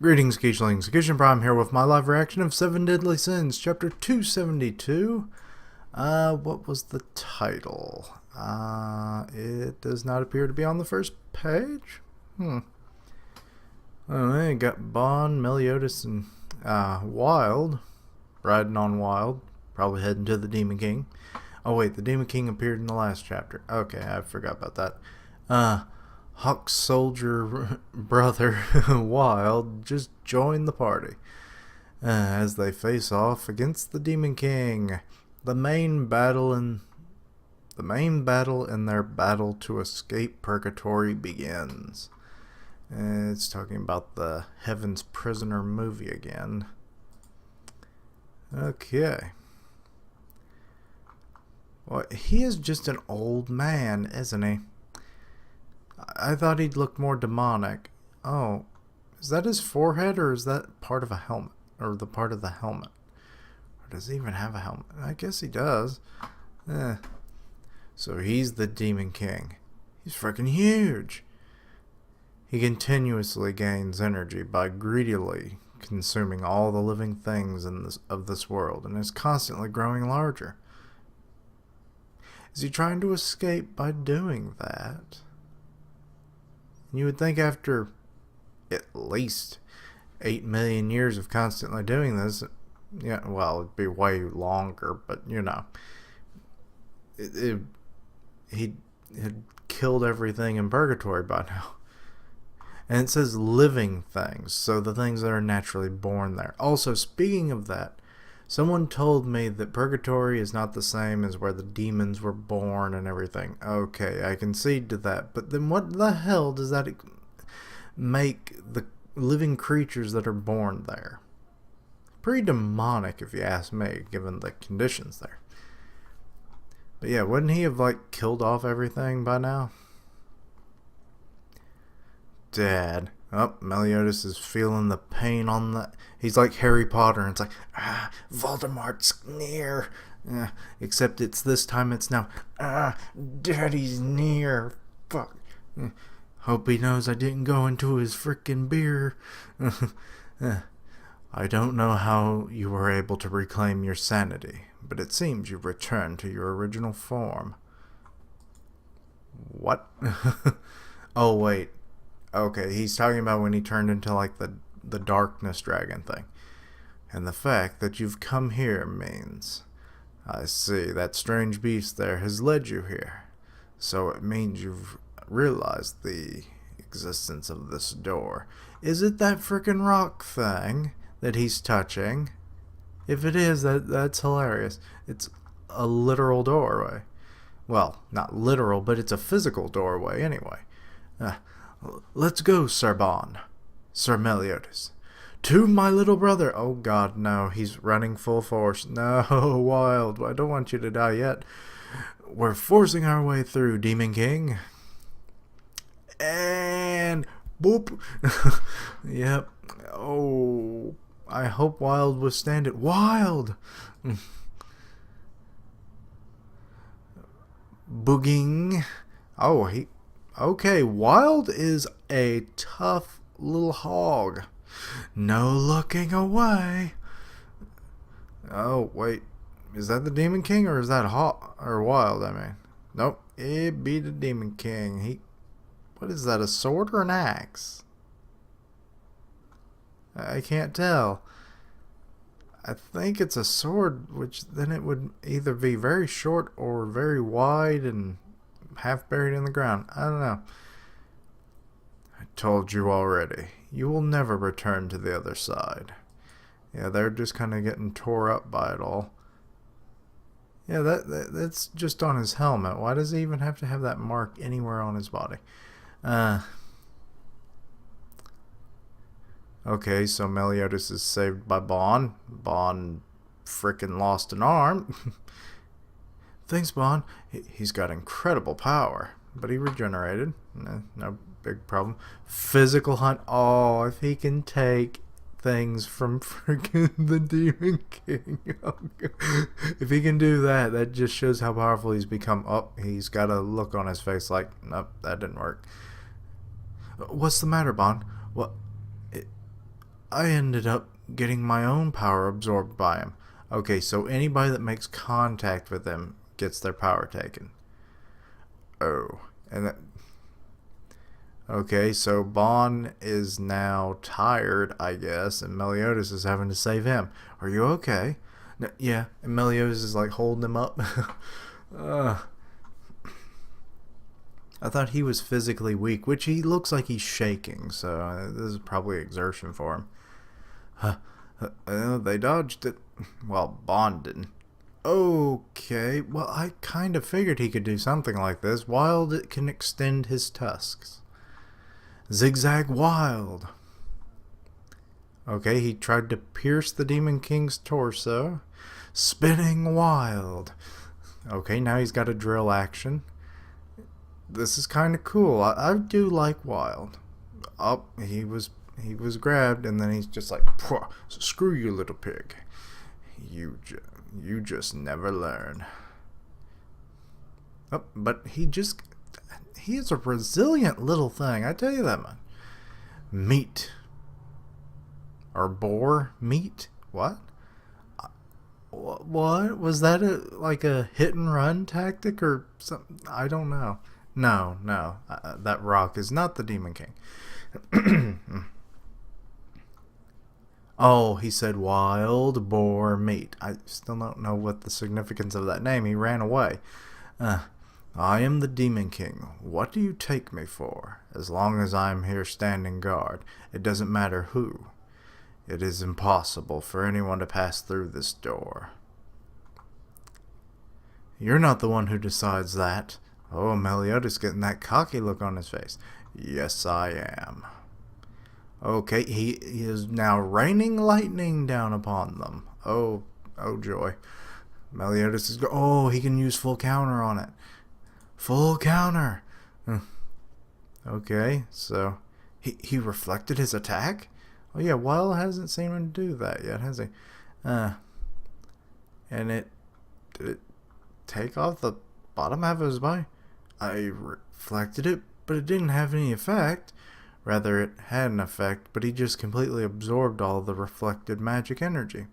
Greetings, Geechlings. Geechin Prime here with my live reaction of Seven Deadly Sins, Chapter 272. What was the title? It does not appear to be on the first page. Oh, you got Bond, Meliodas, and Wild. Riding on Wild. Probably heading to the Demon King. Oh wait, the Demon King appeared in the last chapter. Okay, I forgot about that. Huck's soldier brother, Wild, just joined the party as they face off against the Demon King. The main battle in their battle to escape purgatory begins. It's talking about the Heaven's Prisoner movie again. Okay. Well, he is just an old man, isn't he? I thought he'd look more demonic. Oh, is that his forehead, or is that part of a helmet? Or the part of the helmet? Or does he even have a helmet? I guess he does. So he's the Demon King. He's freaking huge. He continuously gains energy by greedily consuming all the living things of this world, and is constantly growing larger. Is he trying to escape by doing that? You would think after at least 8 million years of constantly doing this, yeah, well, it'd be way longer, but you know, he had killed everything in purgatory by now. And it says living things, so the things that are naturally born there. Also, speaking of that, someone told me that purgatory is not the same as where the demons were born and everything. Okay, I concede to that. But then what the hell does that make the living creatures that are born there? Pretty demonic, if you ask me, given the conditions there. But yeah, wouldn't he have, like, killed off everything by now? Dad. Oh, Meliodas is feeling the pain on the... He's like Harry Potter, and it's like, Voldemort's near. Except it's this time it's now, Daddy's near. Fuck. Hope he knows I didn't go into his frickin' beer. I don't know how you were able to reclaim your sanity, but it seems you've returned to your original form. What? Oh, wait. Okay, he's talking about when he turned into, like, the darkness dragon thing. And the fact that you've come here means... I see, that strange beast there has led you here. So it means you've realized the existence of this door. Is it that frickin' rock thing that he's touching? If it is, that's hilarious. It's a literal doorway. Well, not literal, but it's a physical doorway anyway. Let's go, Sir Bond. Sir Meliodas. To my little brother. Oh god, no. He's running full force. No, Wild. I don't want you to die yet. We're forcing our way through, Demon King. And... boop. Yep. Oh... I hope Wild withstand it. Wild! Booging. Oh, he... Okay, Wild is a tough little hog. No looking away. Oh, wait. Is that the Demon King, or is that Wild, I mean? Nope, it be the Demon King. What is that, a sword or an axe? I can't tell. I think it's a sword, which then it would either be very short or very wide and half buried in the ground. I don't know. I told you already. You will never return to the other side. Yeah, they're just kind of getting tore up by it all. Yeah, that's just on his helmet. Why does he even have to have that mark anywhere on his body? Okay, so Meliodas is saved by Bond. Bond frickin' lost an arm. Thanks, Bond. He's got incredible power, but he regenerated. No big problem. Physical hunt. Oh, if he can take things from freaking the Demon King. Oh, if he can do that, that just shows how powerful he's become. Oh, he's got a look on his face like, nope, that didn't work. What's the matter, Bond? What? I ended up getting my own power absorbed by him. Okay, so anybody that makes contact with him gets their power taken. Oh, and that... Okay, so Bon is now tired, I guess, and Meliodas is having to save him. Are you okay? No, yeah, and Meliodas is like holding him up. I thought he was physically weak, which he looks like he's shaking, so this is probably exertion for him. They dodged it. Well, Bond didn't. Okay, well, I kind of figured he could do something like this. Wild it can extend his tusks. Zigzag Wild. Okay, he tried to pierce the Demon King's torso. Spinning Wild. Okay, now he's got a drill action. This is kind of cool. I do like Wild. Oh, he was grabbed, and then he's just like, screw you, little pig. You just never learn. Oh, but he is a resilient little thing. I tell you that, man. Meat. Or boar meat? What? What? Was that like a hit and run tactic or something? I don't know. No. That rock is not the Demon King. Oh, he said wild boar meat. I still don't know what the significance of that name. He ran away. I am the Demon King. What do you take me for? As long as I am here standing guard, it doesn't matter who. It is impossible for anyone to pass through this door. You're not the one who decides that. Oh, Meliodas getting that cocky look on his face. Yes, I am. Okay, he is now raining lightning down upon them. Oh joy. Meliodas is he can use full counter on it. Full counter. Okay, so he reflected his attack? Oh yeah, Wild hasn't seen him do that yet, has he? And did it take off the bottom half of his body? I reflected it, but it didn't have any effect. Rather, it had an effect, but he just completely absorbed all the reflected magic energy.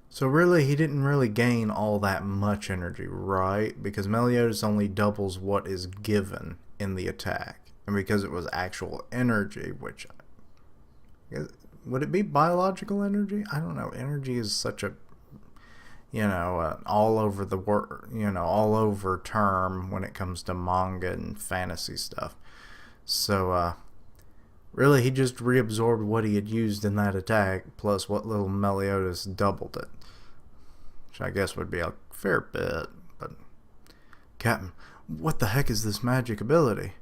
So really, he didn't really gain all that much energy, right? Because Meliodas only doubles what is given in the attack. And because it was actual energy, which... would it be biological energy? I don't know. Energy is such a... all over the word, all over term when it comes to manga and fantasy stuff. So, really, he just reabsorbed what he had used in that attack, plus what little Meliodas doubled it. Which I guess would be a fair bit, but... Captain, what the heck is this magic ability?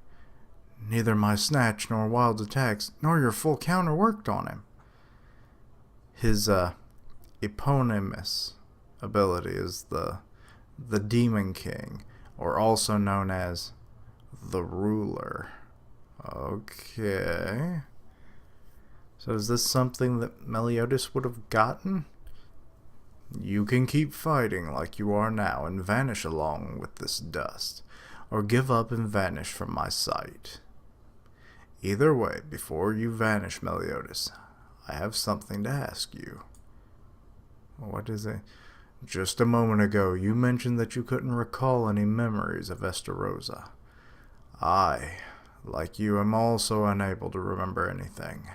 Neither my snatch nor Wild's attacks, nor your full counter worked on him. His, eponymous ability is the Demon King, or also known as the Ruler. Okay. So is this something that Meliodas would have gotten? You can keep fighting like you are now and vanish along with this dust, or give up and vanish from my sight. Either way, before you vanish, Meliodas, I have something to ask you. What is it? Just a moment ago, you mentioned that you couldn't recall any memories of Estarossa. I, like you, am also unable to remember anything.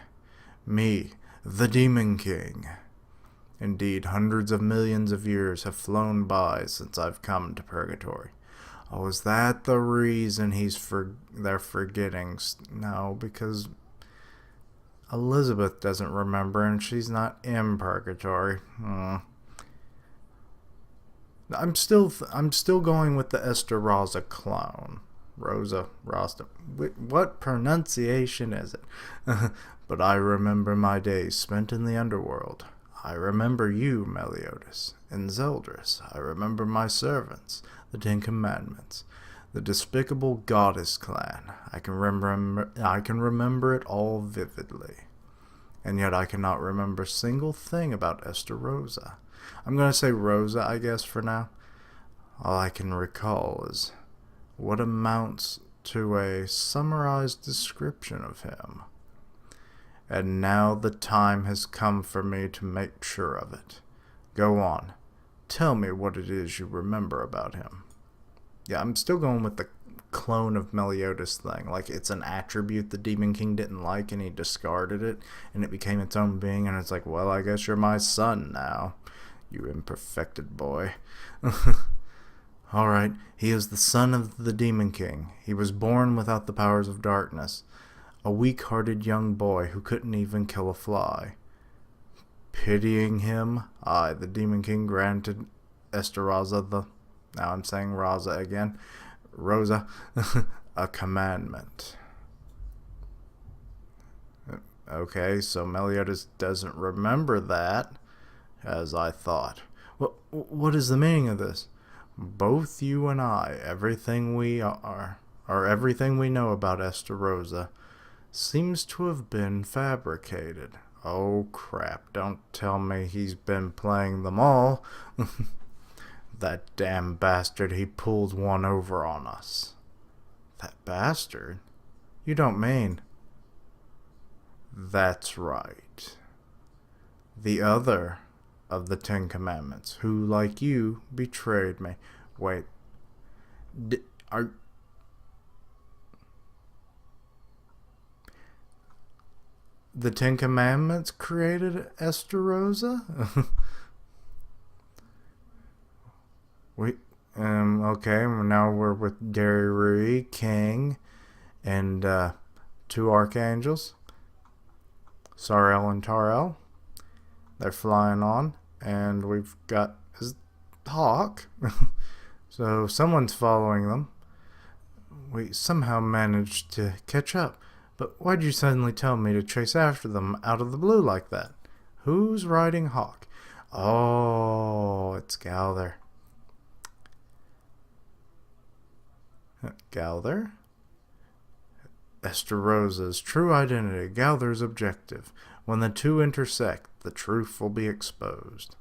Me, the Demon King. Indeed, hundreds of millions of years have flown by since I've come to Purgatory. Oh, is that the reason they're forgetting? No, because Elizabeth doesn't remember and she's not in Purgatory. I'm still going with the Estarossa clone. Rosa Rasta. What pronunciation is it? But I remember my days spent in the underworld. I remember you, Meliodas, and Zeldris. I remember my servants, the 10 Commandments, the despicable goddess clan. I can remember it all vividly. And yet I cannot remember a single thing about Estarossa. I'm going to say Rosa, I guess, for now. All I can recall is what amounts to a summarized description of him. And now the time has come for me to make sure of it. Go on. Tell me what it is you remember about him. Yeah, I'm still going with the clone of Meliodas thing. Like, it's an attribute the Demon King didn't like and he discarded it and it became its own being, and it's like, well, I guess you're my son now, you imperfected boy. Alright, he is the son of the Demon King. He was born without the powers of darkness. A weak-hearted young boy who couldn't even kill a fly. Pitying him, I, the Demon King, granted Esteraza now I'm saying Raza again, Rosa, a commandment. Okay, so Meliodas doesn't remember that, as I thought. What is the meaning of this? Both you and I, everything we are, or everything we know about Estarossa, seems to have been fabricated. Oh crap, don't tell me he's been playing them all. That damn bastard, he pulled one over on us. That bastard? You don't mean... That's right. The other of the 10 Commandments, who, like you, betrayed me. Wait. Are... The 10 Commandments created Estarossa? Okay, now we're with Gary Rui, King, and 2 archangels, Sarael and Tarel. They're flying on, and we've got Hawk. So someone's following them. We somehow managed to catch up. But why'd you suddenly tell me to chase after them out of the blue like that? Who's riding Hawk? Oh, it's Galther. Galther? Esterossa's true identity, Galther's objective. When the two intersect, the truth will be exposed.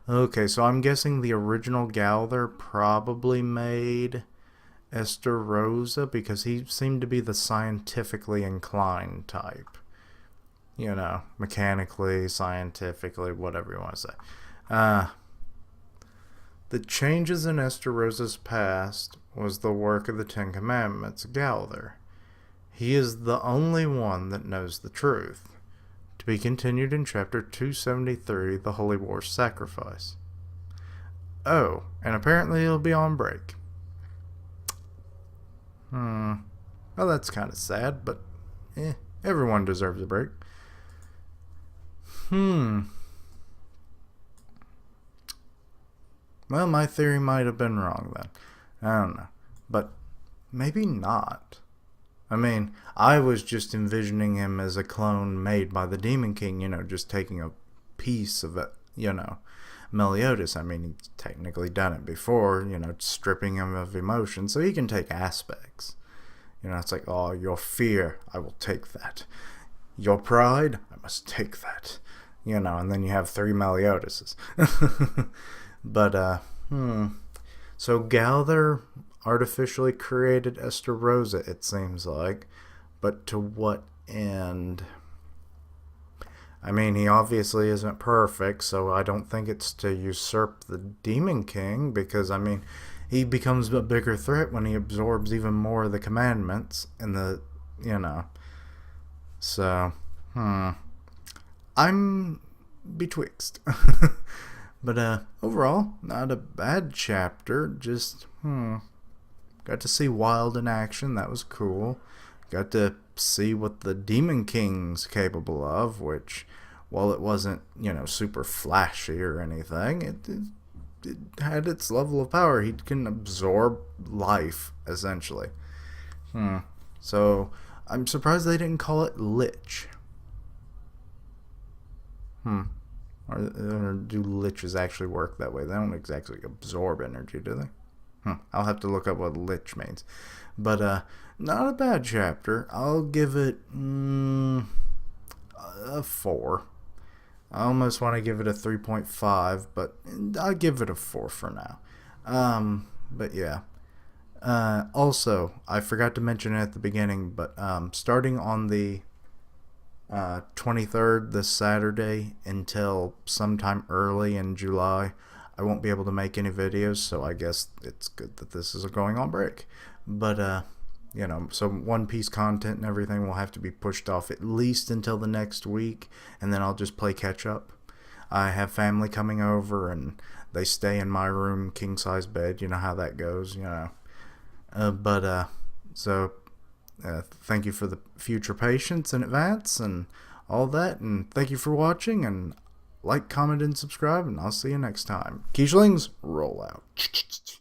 Okay, so I'm guessing the original Galther probably made Estarossa because he seemed to be the scientifically inclined type. You know, mechanically, scientifically, whatever you want to say. The changes in Esterossa's past was the work of the 10 Commandments, Galther. He is the only one that knows the truth. To be continued in chapter 273, The Holy War's Sacrifice. Oh, and apparently he'll be on break. Well, that's kind of sad, but everyone deserves a break. Well, my theory might have been wrong then. I don't know. But maybe not. I mean, I was just envisioning him as a clone made by the Demon King, you know, just taking a piece of it, you know, Meliodas. I mean, he's technically done it before, you know, stripping him of emotion, so he can take aspects. You know, it's like, oh, your fear, I will take that. Your pride, I must take that. You know, and then you have 3 Meliodases. But, so Galther artificially created Estarossa, it seems like. But to what end? I mean, he obviously isn't perfect, so I don't think it's to usurp the Demon King, because, I mean, he becomes a bigger threat when he absorbs even more of the commandments and the, you know. So, I'm betwixt. But, overall, not a bad chapter, just, got to see Wild in action, that was cool. Got to see what the Demon King's capable of, which, while it wasn't, you know, super flashy or anything, it had its level of power. He can absorb life, essentially. So, I'm surprised they didn't call it Lich. Or do liches actually work that way? They don't exactly absorb energy, do they? I'll have to look up what lich means. But, not a bad chapter. I'll give it a 4. I almost want to give it a 3.5, but I'll give it a 4 for now. But yeah. Also, I forgot to mention it at the beginning, but starting on the 23rd, this Saturday, until sometime early in July, I won't be able to make any videos, so I guess it's good that this is going on break. But, so One Piece content and everything will have to be pushed off at least until the next week, and then I'll just play catch up. I have family coming over, and they stay in my room, king size bed. You know how that goes, so thank you for the future patience in advance and all that, and thank you for watching, and like, comment, and subscribe, and I'll see you next time. Keishlings, roll out.